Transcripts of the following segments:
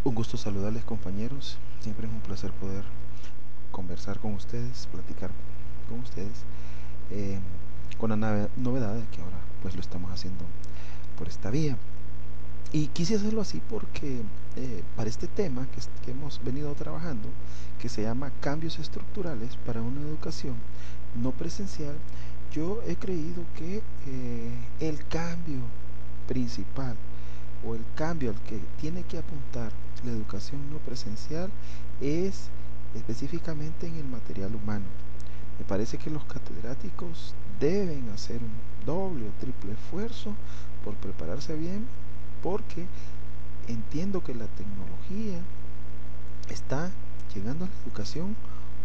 Un gusto saludarles, compañeros. Siempre es un placer poder conversar con ustedes, platicar con ustedes, eh, con la novedad de que ahora pues lo estamos haciendo por esta vía. Y quise hacerlo así porque para este tema que hemos venido trabajando, que se llama cambios estructurales para una educación no presencial, yo he creído que el cambio principal o el cambio al que tiene que apuntar la educación no presencial es específicamente en el material humano. Me parece que los catedráticos deben hacer un doble o triple esfuerzo por prepararse bien, porque entiendo que la tecnología está llegando a la educación,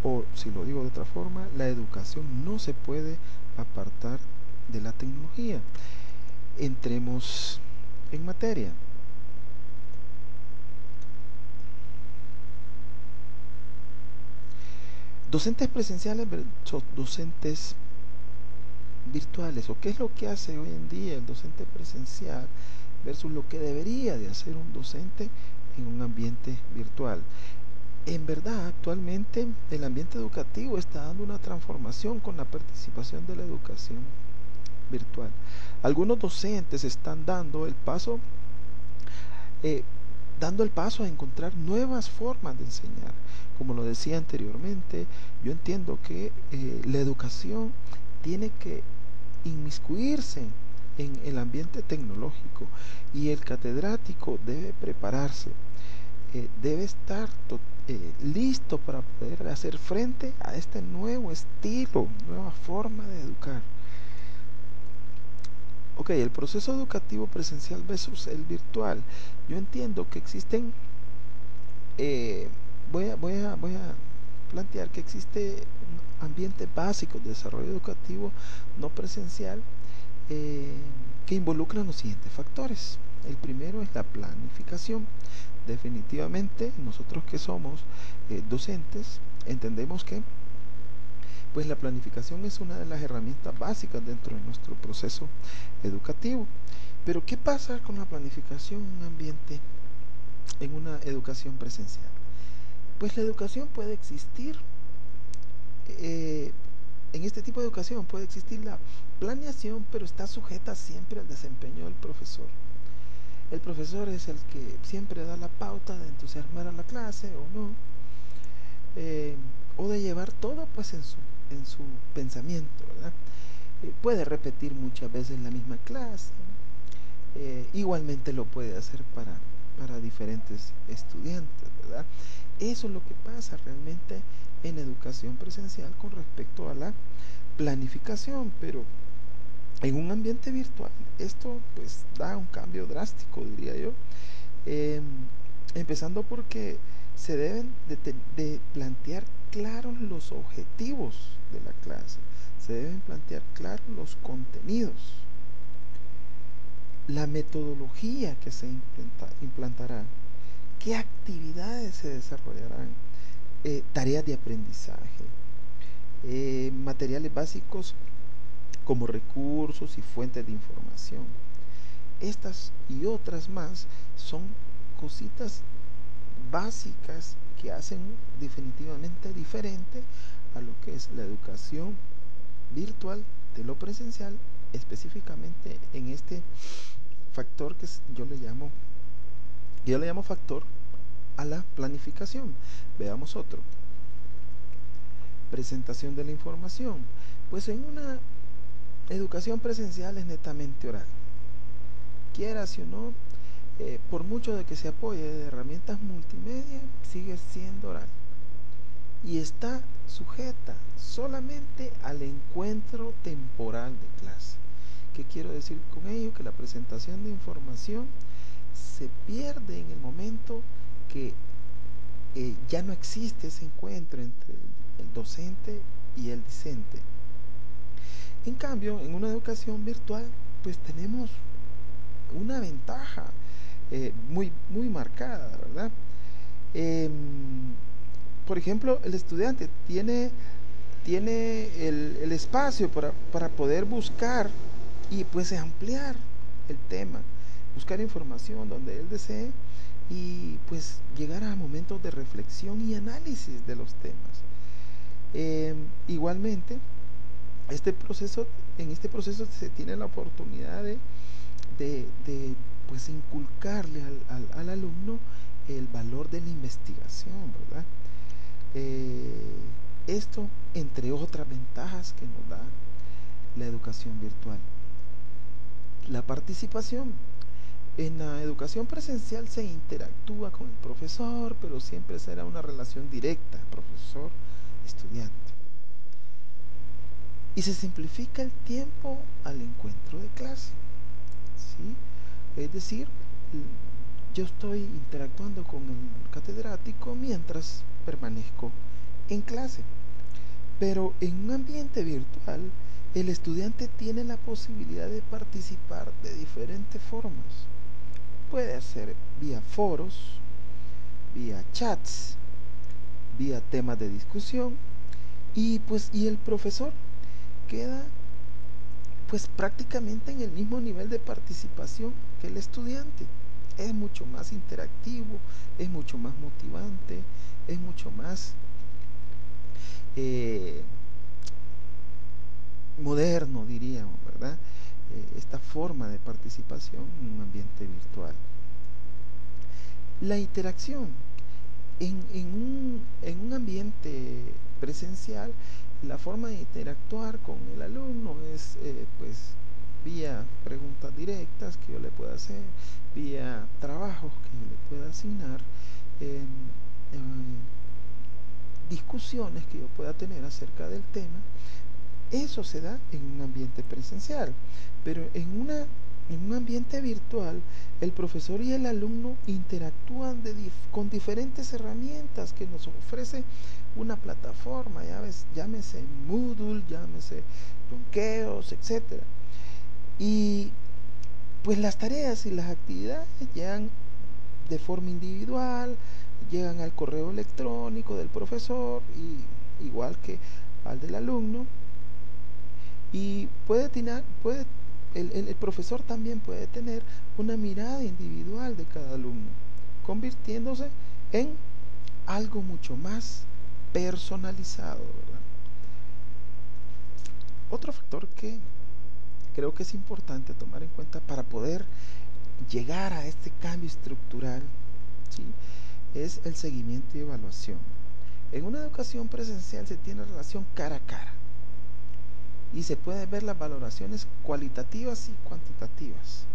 o si lo digo de otra forma, la educación no se puede apartar de la tecnología. Entremos en materia. Docentes presenciales versus docentes virtuales, o qué es lo que hace hoy en día el docente presencial versus lo que debería de hacer un docente en un ambiente virtual. En verdad, actualmente el ambiente educativo está dando una transformación con la participación de la educación virtual. Algunos docentes están eh, dando el paso a encontrar nuevas formas de enseñar. Como lo decía anteriormente, yo entiendo que la educación tiene que inmiscuirse en el ambiente tecnológico, y el catedrático debe prepararse, debe estar listo para poder hacer frente a este nuevo estilo, nueva forma de educar. Ok, el proceso educativo presencial versus el virtual. Yo entiendo que existen, eh, voy a plantear que existe un ambiente básico de desarrollo educativo no presencial, eh, que involucran los siguientes factores. El primero es la planificación. Definitivamente nosotros que somos docentes entendemos que pues la planificación es una de las herramientas básicas dentro de nuestro proceso educativo. Pero ¿qué pasa con la planificación en un ambiente, en una educación presencial? Pues la educación puede existir, en este tipo de educación puede existir la planeación, pero está sujeta siempre al desempeño del profesor. El profesor es el que siempre da la pauta de entusiasmar a la clase o no, o de llevar todo pues en su pensamiento, ¿verdad? Puede repetir muchas veces la misma clase, igualmente lo puede hacer para diferentes estudiantes, ¿verdad? Eso es lo que pasa realmente en educación presencial con respecto a la planificación, pero en un ambiente virtual esto pues da un cambio drástico, diría yo, eh, empezando porque se deben de plantear claros los objetivos de la clase, se deben plantear claros los contenidos, la metodología que se implantará, qué actividades se desarrollarán, tareas de aprendizaje, materiales básicos como recursos y fuentes de información. Estas y otras más son cositas básicas que hacen definitivamente diferente a lo que es la educación virtual de lo presencial, específicamente en este factor que yo le llamo factor a la planificación. Veamos otro. Presentación de la información. Pues en una educación presencial es netamente oral. Quiera si o no, por mucho de que se apoye de herramientas multimedia, sigue siendo oral. Y está sujeta solamente al encuentro temporal de clase. ¿Qué quiero decir con ello? Que la presentación de información se pierde en el momento que ya no existe ese encuentro entre el docente y el discente. En cambio, en una educación virtual, pues tenemos una ventaja muy marcada, ¿verdad? Por ejemplo, el estudiante tiene el espacio para poder buscar y pues ampliar el tema. buscar información donde él desee y pues llegar a momentos de reflexión y análisis de los temas. Igualmente, en este proceso se tiene la oportunidad de pues inculcarle al alumno el valor de la investigación, ¿verdad? Esto entre otras ventajas que nos da la educación virtual. La participación. En la educación presencial se interactúa con el profesor, pero siempre será una relación directa, profesor-estudiante. Y se simplifica el tiempo al encuentro de clase, ¿sí? Es decir, yo estoy interactuando con el catedrático mientras permanezco en clase. Pero en un ambiente virtual, el estudiante tiene la posibilidad de participar de diferentes formas. Puede ser vía foros, vía chats, vía temas de discusión, y el profesor queda pues prácticamente en el mismo nivel de participación que el estudiante. Es mucho más interactivo, es mucho más motivante, es mucho más moderno, diríamos, ¿verdad? Esta forma de participación en un ambiente virtual. La interacción en un ambiente presencial, la forma de interactuar con el alumno es pues vía preguntas directas que yo le pueda hacer, vía trabajos que yo le pueda asignar, discusiones que yo pueda tener acerca del tema. Eso se da en un ambiente presencial, pero en un ambiente virtual, el profesor y el alumno interactúan con diferentes herramientas que nos ofrece una plataforma, llámese Moodle, llámese Donkeos, etc. Y pues las tareas y las actividades llegan de forma individual, llegan al correo electrónico del profesor, y igual que al del alumno. Y el profesor también puede tener una mirada individual de cada alumno, convirtiéndose en algo mucho más personalizado, ¿verdad? Otro factor que creo que es importante tomar en cuenta para poder llegar a este cambio estructural, ¿sí?, es el seguimiento y evaluación. En una educación presencial se tiene relación cara a cara y se pueden ver las valoraciones cualitativas y cuantitativas.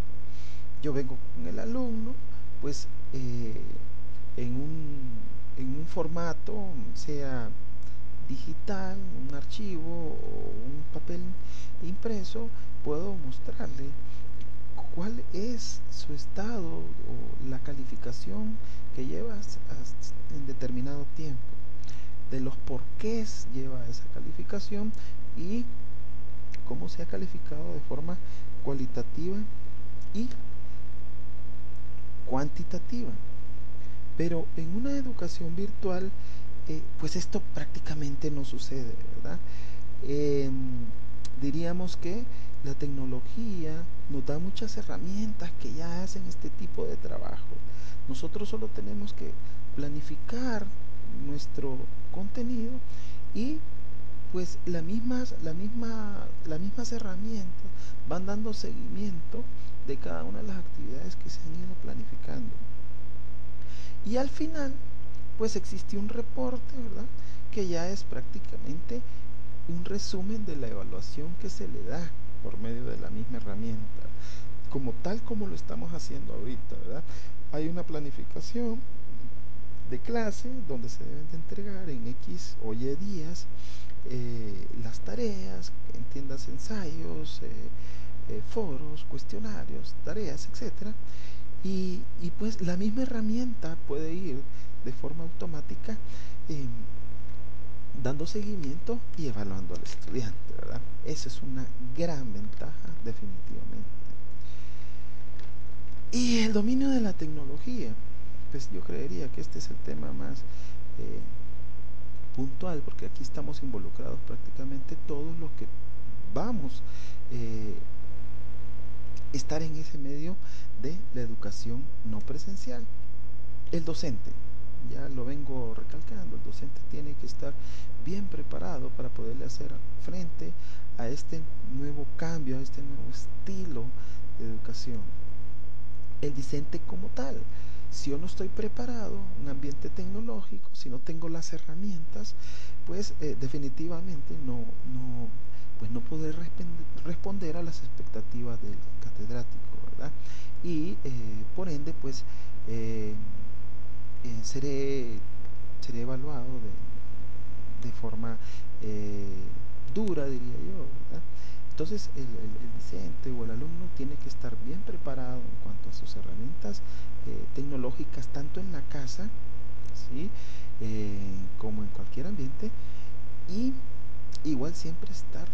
Yo vengo con el alumno, pues en un formato, sea digital, un archivo o un papel impreso, puedo mostrarle cuál es su estado o la calificación que lleva en determinado tiempo, de los porqués lleva esa calificación y cómo se ha calificado de forma cualitativa y cuantitativa. Pero en una educación virtual, pues esto prácticamente no sucede, ¿verdad? Diríamos que la tecnología nos da muchas herramientas que ya hacen este tipo de trabajo. Nosotros solo tenemos que planificar nuestro contenido y pues las mismas herramientas van dando seguimiento de cada una de las actividades que se han ido planificando. Y al final, pues existe un reporte, ¿verdad?, que ya es prácticamente un resumen de la evaluación que se le da por medio de la misma herramienta, como lo estamos haciendo ahorita, ¿verdad? Hay una planificación de clase donde se deben de entregar en X o Y días las tareas, entiendas, ensayos, foros, cuestionarios, tareas, etcétera, y pues la misma herramienta puede ir de forma automática dando seguimiento y evaluando al estudiante, ¿verdad? Esa es una gran ventaja, definitivamente. Y el dominio de la tecnología, pues yo creería que este es el tema más puntual, porque aquí estamos involucrados prácticamente todos los que vamos estar en ese medio de la educación no presencial. El docente, ya lo vengo recalcando, el docente tiene que estar bien preparado para poderle hacer frente a este nuevo cambio, a este nuevo estilo de educación. El docente como tal, si yo no estoy preparado, un ambiente tecnológico, si no tengo las herramientas, pues definitivamente pues no podré responder a las expectativas del catedrático, ¿verdad? Y por ende, pues seré evaluado de forma dura, diría yo, ¿verdad? Entonces el docente o el alumno tiene que estar bien preparado en cuanto a sus herramientas tecnológicas, tanto en la casa, ¿sí? Como en cualquier ambiente, y igual siempre estar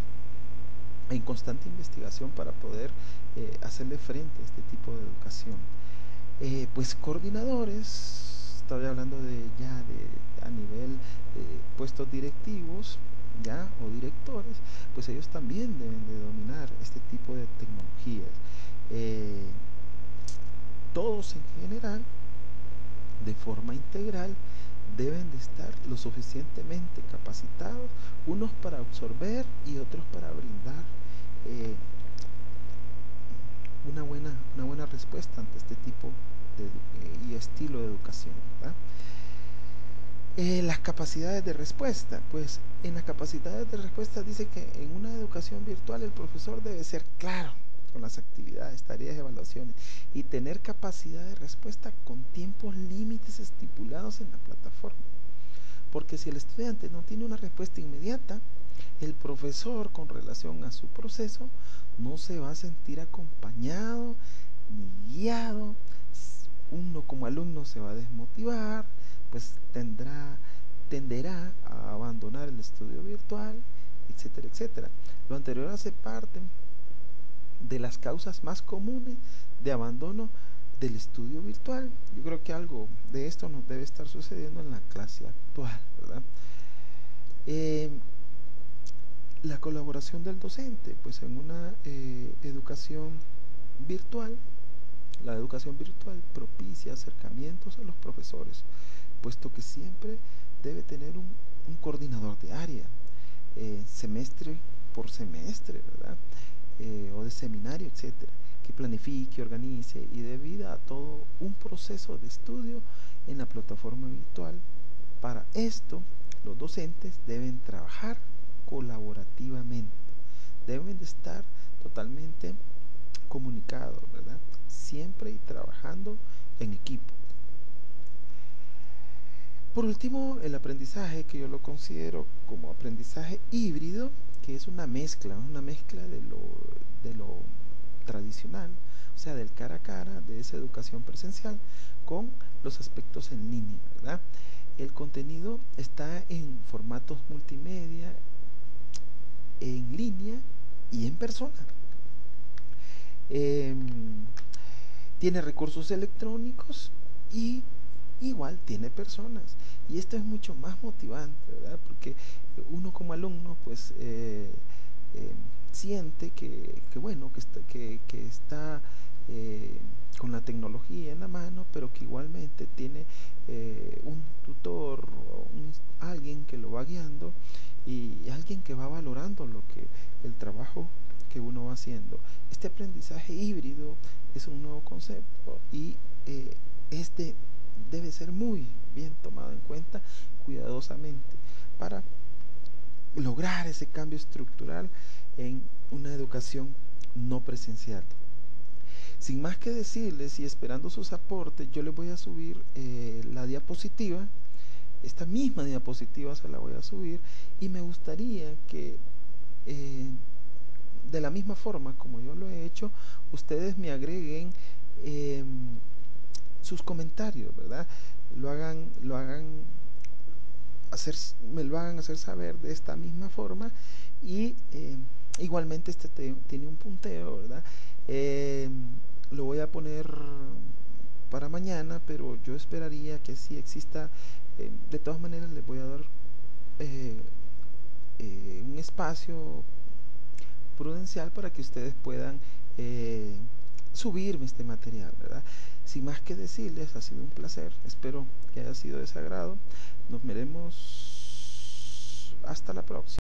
en constante investigación para poder hacerle frente a este tipo de educación. Pues coordinadores, estoy hablando a nivel puestos directivos, ya, o directores, pues ellos también deben de dominar este tipo de tecnologías. Todos en general, de forma integral, deben de estar lo suficientemente capacitados, unos para absorber y otros para brindar una buena respuesta ante este tipo y estilo de educación, ¿verdad? Las capacidades de respuesta, pues en las capacidades de respuesta dice que en una educación virtual el profesor debe ser claro con las actividades, tareas, evaluaciones y tener capacidad de respuesta con tiempos límites estipulados en la plataforma. Porque si el estudiante no tiene una respuesta inmediata, el profesor con relación a su proceso no se va a sentir acompañado ni guiado. Uno como alumno se va a desmotivar, pues tenderá a abandonar el estudio virtual, etcétera, etcétera. Lo anterior hace parte de las causas más comunes de abandono del estudio virtual. Yo creo que algo de esto nos debe estar sucediendo en la clase actual, ¿verdad? La colaboración del docente, pues en una educación virtual, la educación virtual propicia acercamientos a los profesores, puesto que siempre debe tener un coordinador de área, semestre por semestre, ¿verdad? O de seminario, etcétera, que planifique, organice y dé vida a todo un proceso de estudio en la plataforma virtual. Para esto, los docentes deben trabajar colaborativamente, deben de estar totalmente comunicados, ¿verdad? Siempre y trabajando en equipo. Por último, el aprendizaje, que yo lo considero como aprendizaje híbrido, que es una mezcla de lo tradicional, o sea, del cara a cara, de esa educación presencial, con los aspectos en línea, ¿verdad? El contenido está en formatos multimedia, en línea y en persona. Tiene recursos electrónicos y igual tiene personas, y esto es mucho más motivante, ¿verdad? Porque uno como alumno pues siente que está con la tecnología en la mano, pero que igualmente tiene un tutor o alguien que lo va guiando y alguien que va valorando el trabajo que uno va haciendo. Este aprendizaje híbrido es un nuevo concepto y debe ser muy bien tomado en cuenta cuidadosamente para lograr ese cambio estructural en una educación no presencial. Sin más que decirles y esperando sus aportes, yo les voy a subir la diapositiva. Esta misma diapositiva se la voy a subir y me gustaría que de la misma forma como yo lo he hecho, ustedes me agreguen sus comentarios, ¿verdad? Me lo hagan hacer saber de esta misma forma y igualmente tiene un punteo, ¿verdad? Lo voy a poner para mañana, pero yo esperaría que sí exista. De todas maneras les voy a dar un espacio prudencial para que ustedes puedan subirme este material, ¿verdad? Sin más que decirles, ha sido un placer, espero que haya sido de su agrado. Nos veremos hasta la próxima.